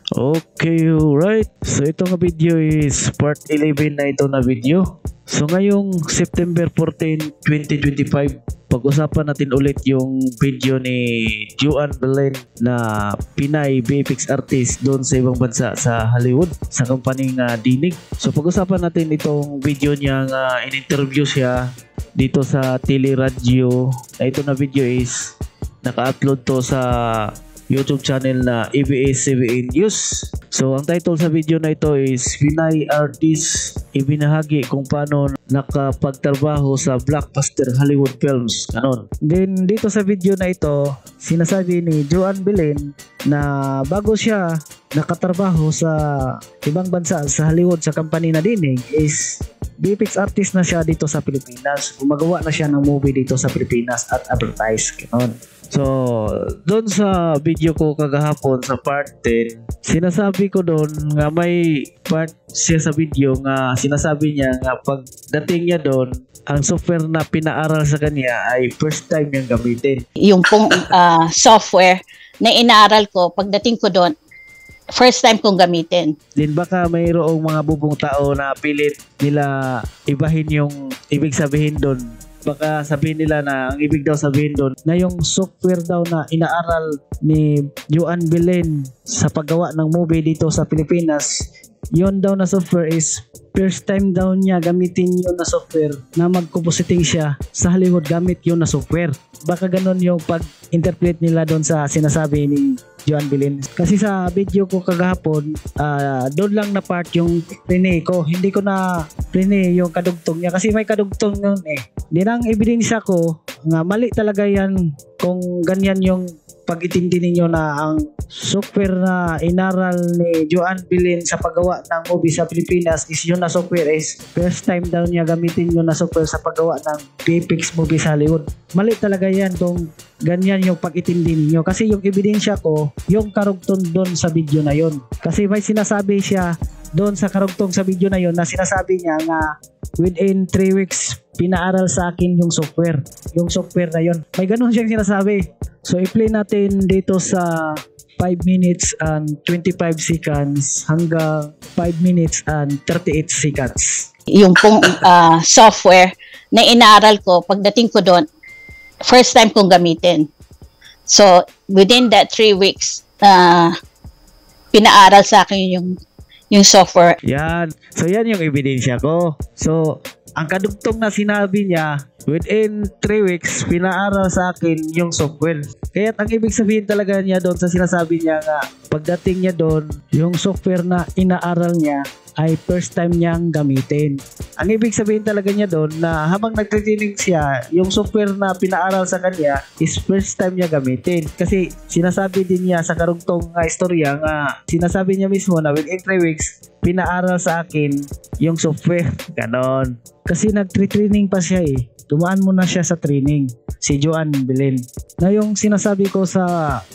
Okay, alright. So itong video is part 11 na ito na video. So ngayong September 14, 2025, pag-usapan natin ulit yung video ni Joan Belen na Pinay VFX artist doon sa ibang bansa sa Hollywood sa kumpaning Dinig. So pag-usapan natin itong video niya nga in-interview siya dito sa teleradyo. Na ito na video is naka-upload to sa YouTube channel na ABS-CBN News. So ang title sa video na ito is Pinay Artist ibinahagi kung paano nakapagtrabaho sa blockbuster Hollywood films. Ganon. Then dito sa video na ito, sinasabi ni Joan Belen na bago siya nakatrabaho sa ibang bansa sa Hollywood sa company na Dinig is VFX artist na siya dito sa Pilipinas. Gumagawa na siya ng movie dito sa Pilipinas at advertise. Ganon. So, doon sa video ko kagahapon sa part 10, sinasabi ko doon nga may part siya sa video nga sinasabi niya nga pagdating niya doon, ang software na pinaaral sa kanya ay first time niyang gamitin. Yung pong software na inaaral ko, pagdating ko doon, first time kong gamitin. Din baka mayroong mga bubong tao na pilit nila ibahin yung ibig sabihin doon. Baka sabihin nila na ang ibig daw sabihin doon na yung software daw na inaaral ni Joan Belen sa paggawa ng movie dito sa Pilipinas, yon daw na software is first time daw niya gamitin yun na software na mag-compositing siya sa Hollywood gamit yun na software. Baka ganon yung pag-interpret nila doon sa sinasabi ni Joan Belen. Kasi sa video ko kagahapon, doon lang na part yung prene ko. Hindi ko na prene yung kadugtong niya kasi may kadugtong yun eh. Dinang ebidensya ko nga mali talaga yan kung ganyan yung pag-itindi ninyo na ang software na inaral ni Joan Belen sa paggawa ng movie sa Pilipinas is yun na software is first time daw niya gamitin yun na software sa paggawa ng VFX movie sa Hollywood. Mali talaga yan kung ganyan yung pag-itindi ninyo kasi yung ebidensya ko yung karugtong doon sa video na yun. Kasi may sinasabi siya doon sa karugtong sa video na yun na sinasabi niya nga within 3 weeks pinaaral sa akin yung software na yun. May ganun siyang sinasabi. So i-play natin dito sa 5 minutes and 25 seconds hanggang 5 minutes and 38 seconds. Yung pong software na inaaral ko, pagdating ko doon, first time kong gamitin. So within that 3 weeks, pinaaral sa akin yung software. Yan. So yan yung ebidensya ko. So ang kadugtong na sinabi niya, within 3 weeks, pinaaral sa akin yung software. Kaya ang ibig sabihin talaga niya doon sa sinasabi niya nga, pagdating niya doon, yung software na inaaral niya ay first time niyang gamitin. Ang ibig sabihin talaga niya doon na habang nagtitraining siya, yung software na pinaaral sa kanya is first time niya gamitin. Kasi sinasabi din niya sa karugtong istorya nga, sinasabi niya mismo na within 3 weeks, pinaaral sa akin yung software. Ganon. Kasi nagtitraining pa siya eh. Dumaan muna siya sa training, si Joan Belen. Na yung sinasabi ko sa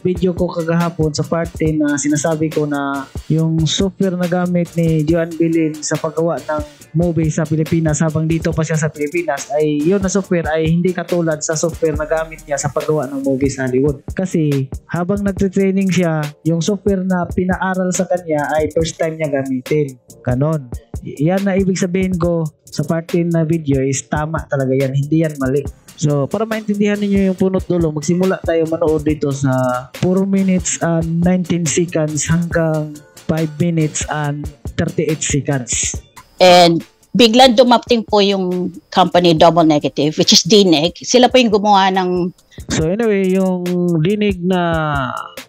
video ko kagahapon sa part 10 na sinasabi ko na yung software na gamit ni Joan Belen sa paggawa ng movie sa Pilipinas habang dito pa siya sa Pilipinas ay yun na software ay hindi katulad sa software na gamit niya sa paggawa ng movie sa Hollywood. Kasi habang nagtitraining siya, yung software na pinaaral sa kanya ay first time niya gamitin. Ganon. Yan na ibig sabihin ko sa part 10 na video is tama talaga yan, hindi yan mali. So para maintindihan niyo yung punot dulo, magsimula tayo manood dito sa 4 minutes and 19 seconds hanggang 5 minutes and 38 seconds. And biglang dumating po yung company Double Negative, which is Dinig. Sila po yung gumawa ng... So anyway, yung Dinig na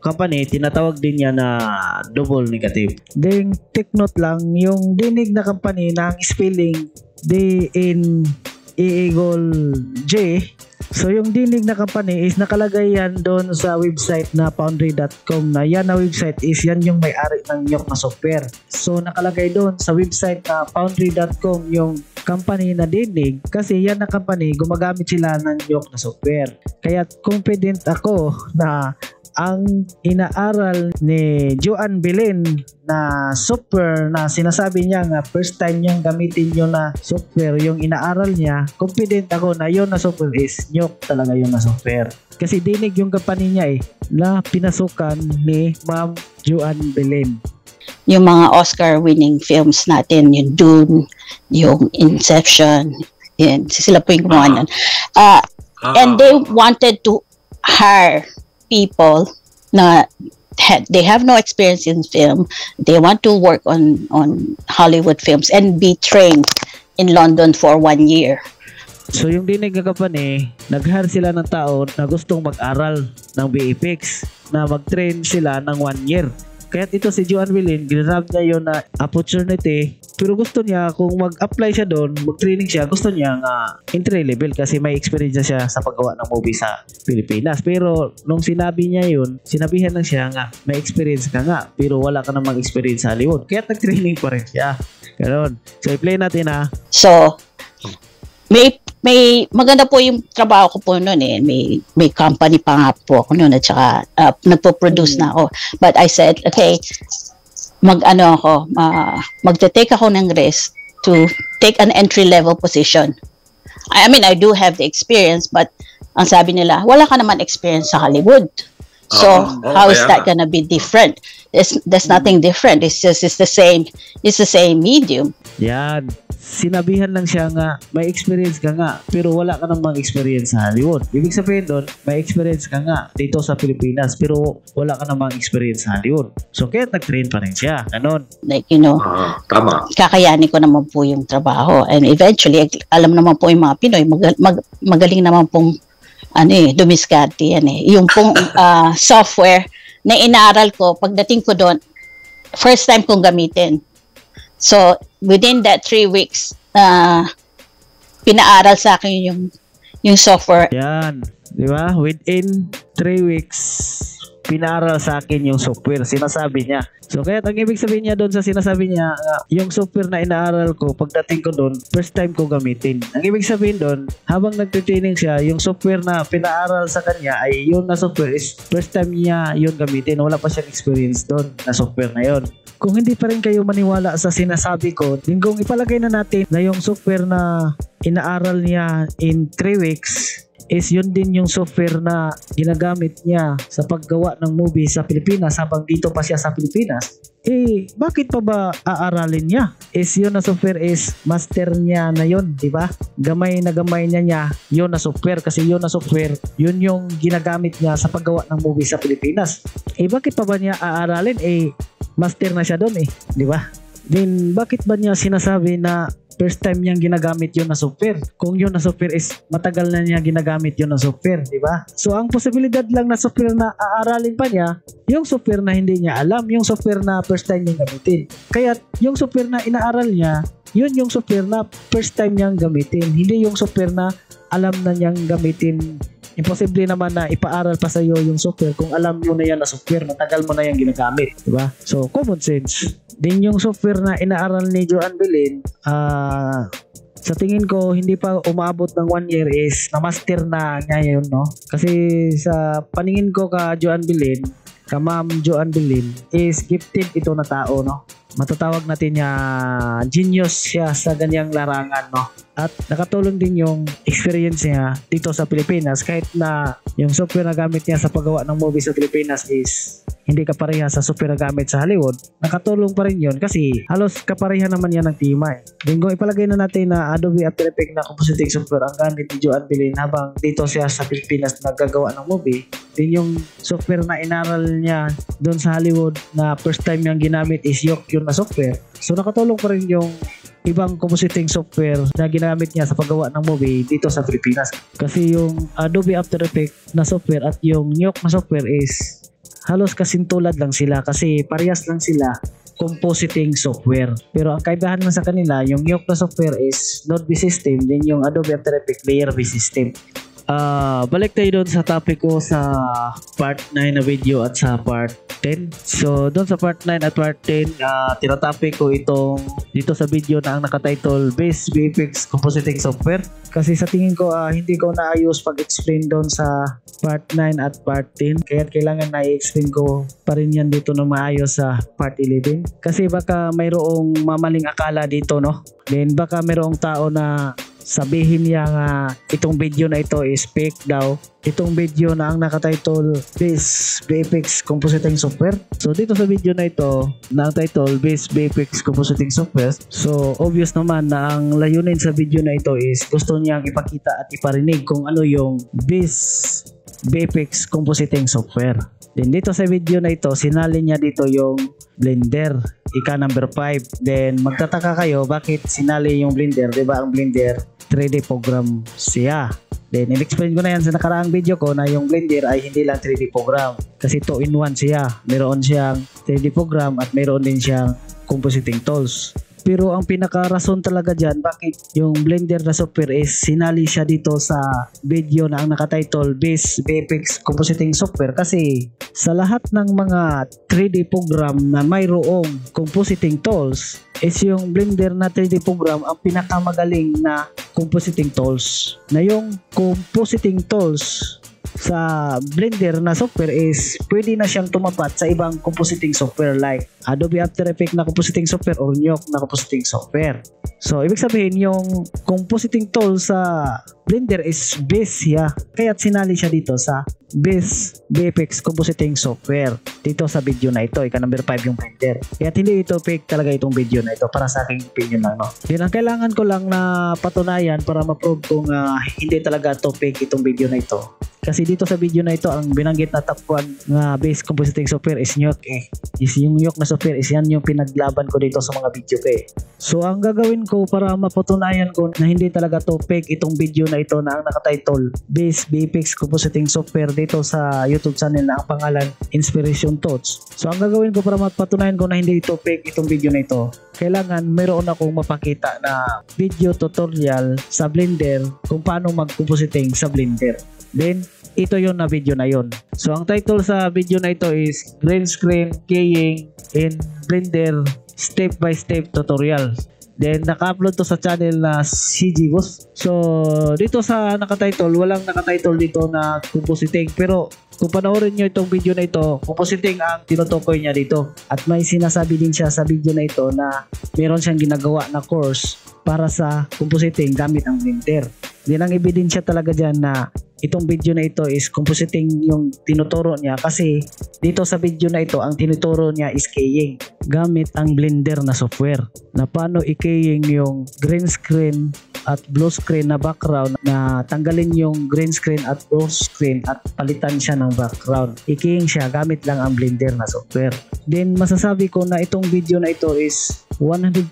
company, tinatawag din niya na Double Negative. Then take note lang, yung Dinig na company na ang spelling D-N-E-J. So yung Dinig na company is nakalagay yan doon sa website na foundry.com na yan na website is yan yung may-ari ng Nyok na software. So nakalagay doon sa website na foundry.com yung company na Dinig kasi yan na company gumagamit sila ng Nyok na software. Kaya confident ako na ang inaaral ni Joan Belen na software na sinasabi niya nga first time niyang gamitin yun na software yung inaaral niya, confident ako na yun na software is Nyok talaga yun na software. Kasi dinig yung company niya na pinasukan ni Ma'am Joanne Belen. Yung mga Oscar-winning films natin, yung Dune, yung Inception, yun, sila po yung gumawa nun. And they wanted to hire people na they have no experience in film. They want to work on Hollywood films and be trained in London for 1 year. So yung dinig ng company, nag-hire sila ng tao na gustong mag-aral ng VFX na mag-train sila ng 1 year. Kaya ito si Joanne Belen, ginrab niya yun na opportunity, pero gusto niya kung mag-apply siya doon, mag-training siya, gusto niya nga entry level kasi may experience na siya sa paggawa ng movie sa Pilipinas. Pero nung sinabi niya yun, sinabihan lang siya nga, may experience ka nga, pero wala ka namang experience sa Hollywood. Kaya nag-training pa rin siya. Ganon. So i-play natin ha. So, may maganda po yung trabaho ko po noon may company pa nga po ako noon at saka nagpo-produce na ako, but I said okay, magte-take ako ng risk to take an entry level position. I mean I do have the experience, but ang sabi nila wala ka naman experience sa Hollywood, so how is that gonna be different? There's nothing different. It's the same medium. Yan. Sinabihan lang siya nga, may experience ka nga, pero wala ka namang experience sa Hollywood. Ibig sabihin doon, may experience ka nga dito sa Pilipinas, pero wala ka namang experience sa Hollywood. So, kaya nag-train pa rin siya. Ganon. Like, tama. Kakayanin ko naman po yung trabaho. And eventually, alam naman po yung mga Pinoy, magaling naman pong dumiskarte yan . Yung pong software na inaaral ko, pagdating ko doon, first time kong gamitin. So, within that 3 weeks, pinaaral sa akin yung software. Yan. Di ba? Within 3 weeks, pinaaral sa akin yung software. Sinasabi niya. So, kaya ang ibig sabihin niya doon sa sinasabi niya, yung software na inaaral ko, pagdating ko doon, first time ko gamitin. Ang ibig sabihin doon, habang nagtitraining siya, yung software na pinaaral sa kanya ay yun na software is first time niya yun gamitin. Wala pa siyang experience doon na software na yun. Kung hindi pa rin kayo maniwala sa sinasabi ko, linggong ipalagay na natin na yung software na inaaral niya in 3 weeks is yun din yung software na ginagamit niya sa paggawa ng movie sa Pilipinas habang dito pa siya sa Pilipinas. Bakit pa ba aaralin niya? Yun na software is master niya na yun, di ba? Gamay niya yun na software kasi yun na software, yun yung ginagamit niya sa paggawa ng movie sa Pilipinas. Bakit pa ba niya aaralin? Master na siya doon di ba? Then bakit ba niya sinasabi na first time niyang ginagamit yun na software? Kung yun na software is matagal na niya ginagamit yun na software, di ba? So ang posibilidad lang na software na aaralin pa niya, yung software na hindi niya alam, yung software na first time niyang gamitin. Kaya yung software na inaaral niya, yun yung software na first time niyang gamitin, hindi yung software na alam na niyang gamitin. Imposible naman na ipaaral pa sa iyo yung software kung alam mo na yan na software, matagal mo na yan ginagamit, di ba? So, common sense. Din yung software na inaaral ni Joanne Belen, sa tingin ko, hindi pa umaabot ng 1 year is na-master na niya yun, no? Kasi sa paningin ko ka Joanne Belen, ka Ma'am Joanne Belen, is gifted ito na tao, no? Matatawag natin niya genius siya sa ganyang larangan, no? At nakatulong din yung experience niya dito sa Pilipinas kahit na yung software na gamit niya sa paggawa ng movie sa Pilipinas is hindi kapareha sa software na gamit sa Hollywood. Nakatulong pa rin yun kasi halos kapareha naman yan ng timay. Linggo ipalagay na natin na Adobe After Effects na compositing software ang gamit ni Joanne Belen habang dito siya sa Pilipinas naggagawa ng movie. Din yung software na inaral niya doon sa Hollywood na first time niyang ginamit is yun na software. So nakatulong pa rin yung ibang compositing software na ginamit niya sa paggawa ng movie dito sa Pilipinas. Kasi yung Adobe After Effects na software at yung Nuke na software is halos kasintulad lang sila kasi parehas lang sila compositing software. Pero ang kaibahan lang sa kanila, yung Nuke na software is node-based system, din yung Adobe After Effects layer-based system. Balik tayo doon sa topic ko sa part 9 na video at sa part 10. So doon sa part 9 at part 10, tinatopic ko itong dito sa video na ang nakatitle Base VFX Compositing Software. Kasi sa tingin ko hindi ko naayos pag-explain doon sa part 9 at part 10, kaya kailangan na i-explain ko pa rin yan dito na maayos sa part 11. Kasi baka mayroong mamaling akala dito, no? Then baka mayroong tao na sabihin niya nga itong video na ito is fake daw. Itong video na ang nakatitle Base VFX Compositing Software. So dito sa video na ito, na ang title Base VFX Compositing Software. So obvious naman na ang layunin sa video na ito is gusto niyang ipakita at iparinig kung ano yung Base VFX Compositing Software. Then dito sa video na ito, sinalin niya dito yung Blender, ika number 5. Then magtataka kayo bakit sinali yung Blender, 'di ba? Ang Blender 3D program siya. Then in-explain ko na yan sa nakaraang video ko na yung Blender ay hindi lang 3D program kasi 2-in-1 siya. Meron siyang 3D program at meron din siyang compositing tools. Pero ang pinaka-rason talaga dyan bakit yung Blender na software is sinali siya dito sa video na ang nakatitle Base VFX Compositing Software kasi sa lahat ng mga 3D program na mayroong compositing tools is yung Blender na 3D program ang pinakamagaling na compositing tools. Na yung compositing tools sa Blender na software is pwede na siyang tumapat sa ibang compositing software like Adobe After Effects na compositing software or Nuke na compositing software. So ibig sabihin yung compositing tool sa Blender is base siya. Kaya't sinali siya dito sa Base VFX Compositing Software. Dito sa video na ito, ika number 5 yung Blender. Kaya't hindi ito fake talaga itong video na ito para sa aking opinion lang. No? Yun ang kailangan ko lang na patunayan para ma-prove kung hindi talaga ito fake itong video na ito. Kasi dito sa video na ito, ang binanggit na top 1 na base compositing software is Nuke. Is yung Nuke na software is yan yung pinaglaban ko dito sa mga video ko So ang gagawin ko para mapatunayan ko na hindi talaga to fake itong video na ito na ang nakatitle Base VFX Compositing Software dito sa YouTube channel na ang pangalan Inspiration Thoughts. So ang gagawin ko para mapatunayan ko na hindi ito fake itong video na ito, kailangan mayroon akong mapakita na video tutorial sa Blender kung paano mag-compositing sa Blender. Then, ito yon na video na yon. So, ang title sa video na ito is Green Screen Keying in Blender Step by Step Tutorial. Then, naka-upload to sa channel na CG Boss. So, dito sa nakatitle, walang nakatitle dito na compositing. Pero, kung panoorin nyo itong video na ito, compositing ang tinutukoy niya dito. At may sinasabi din siya sa video na ito na meron siyang ginagawa na course para sa compositing gamit ang Blender. Din ang ebidensya talaga dyan na itong video na ito is compositing yung tinuturo niya kasi dito sa video na ito ang tinuturo niya is keying gamit ang Blender na software. Na paano i-keying yung green screen at blue screen na background, na tanggalin yung green screen at blue screen at palitan siya ng background. I-keying siya gamit lang ang Blender na software. Then masasabi ko na itong video na ito is 100%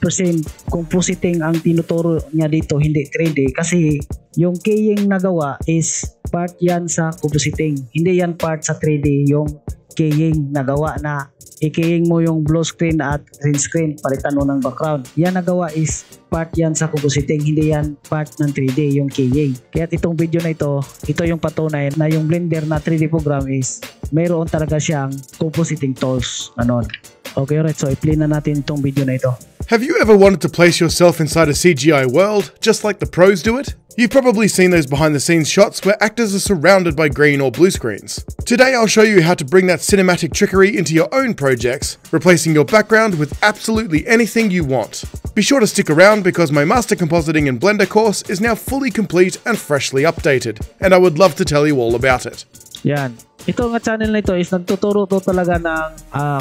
compositing ang tinuturo niya dito, hindi 3D kasi yung keying nagawa is part yan sa compositing, hindi yan part sa 3D. Yung keying nagawa na i-keying mo yung blue screen at green screen, palitan mo ng background, yan nagawa is part yan sa compositing, hindi yan part ng 3D yung keying. Kaya itong video na ito yung patunay na yung Blender na 3D program is mayroon talaga siyang compositing tools. Ganon. Okay, alright, so i-play na natin itong video na ito. Have you ever wanted to place yourself inside a CGI world, just like the pros do it? You've probably seen those behind the scenes shots where actors are surrounded by green or blue screens. Today I'll show you how to bring that cinematic trickery into your own projects, replacing your background with absolutely anything you want. Be sure to stick around because my Master Compositing in Blender course is now fully complete and freshly updated, and I would love to tell you all about it. Yan. Ito nga channel na ito is nagtuturo to talaga ng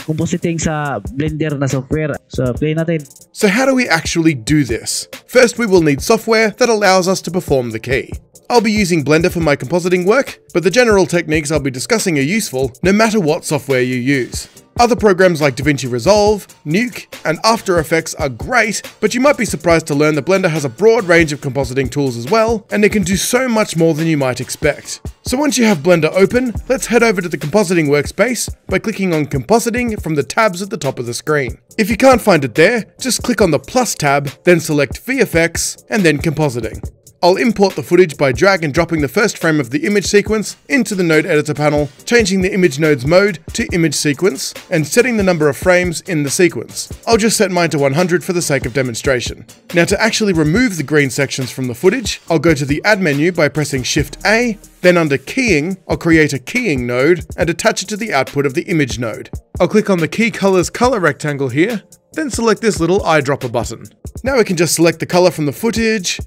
compositing sa Blender na software. So, play natin. So how do we actually do this? First, we will need software that allows us to perform the key. I'll be using Blender for my compositing work, but the general techniques I'll be discussing are useful no matter what software you use. Other programs like DaVinci Resolve, Nuke, and After Effects are great, but you might be surprised to learn that Blender has a broad range of compositing tools as well, and it can do so much more than you might expect. So once you have Blender open, let's head over to the compositing workspace by clicking on Compositing from the tabs at the top of the screen. If you can't find it there, just click on the plus tab, then select VFX, and then Compositing. I'll import the footage by drag and dropping the first frame of the image sequence into the node editor panel, changing the image node's mode to image sequence, and setting the number of frames in the sequence. I'll just set mine to 100 for the sake of demonstration. Now to actually remove the green sections from the footage, I'll go to the Add menu by pressing Shift A, then under Keying, I'll create a keying node and attach it to the output of the image node. I'll click on the Key Colors color rectangle here, then select this little eyedropper button. Now we can just select the color from the footage,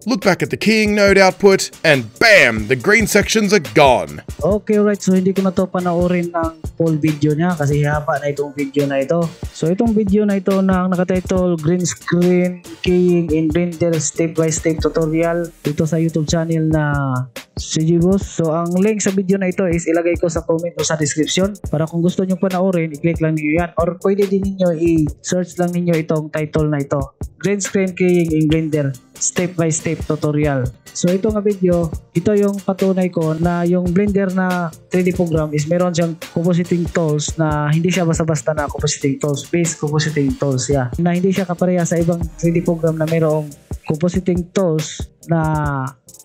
look back at the keying node output, and bam! The green sections are gone. Okay, right. So, hindi ko na to panoorin ng full video niya kasi haba na itong video na ito. So, itong video na ito na nakatitle Green Screen Keying in Blender Step by Step Tutorial dito sa YouTube channel na Sigibus. So, ang link sa video na ito is ilagay ko sa comment o sa description para kung gusto nyo panoorin, i-click lang niyo yan. Or pwede din niyo i-search lang niyo itong title na ito. Green Screen Keying in Blender Step by Step Tutorial. So, ito nga video, ito yung patunay ko na yung Blender na 3D program is meron siyang compositing tools na hindi siya basta-basta na compositing tools, based compositing tools, yeah. Na hindi siya kapareha sa ibang 3D program na mayroong compositing tools na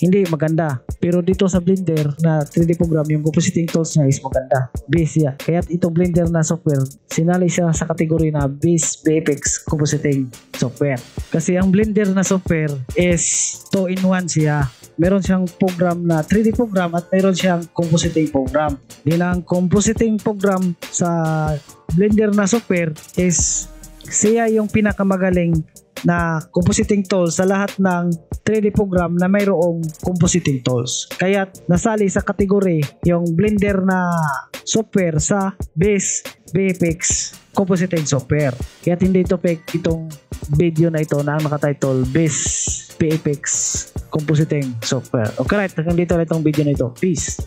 hindi maganda. Pero dito sa Blender na 3D program, yung compositing tools niya is maganda. Base siya. Kaya itong Blender na software, sinali siya sa kategory na Base VFX Compositing Software. Kasi ang Blender na software is 2-in-1 siya. Meron siyang program na 3D program at meron siyang compositing program. Din ang compositing program sa Blender na software is siya yung pinakamagaling na compositing tools sa lahat ng 3D program na mayroong compositing tools. Kaya nasali sa kategory yung Blender na software sa Base VFX Compositing Software. Kaya hindi ito fake itong video na ito na ang nakatitle Base VFX Compositing Software. Okay, right. Hanggang dito na itong video na ito. Peace.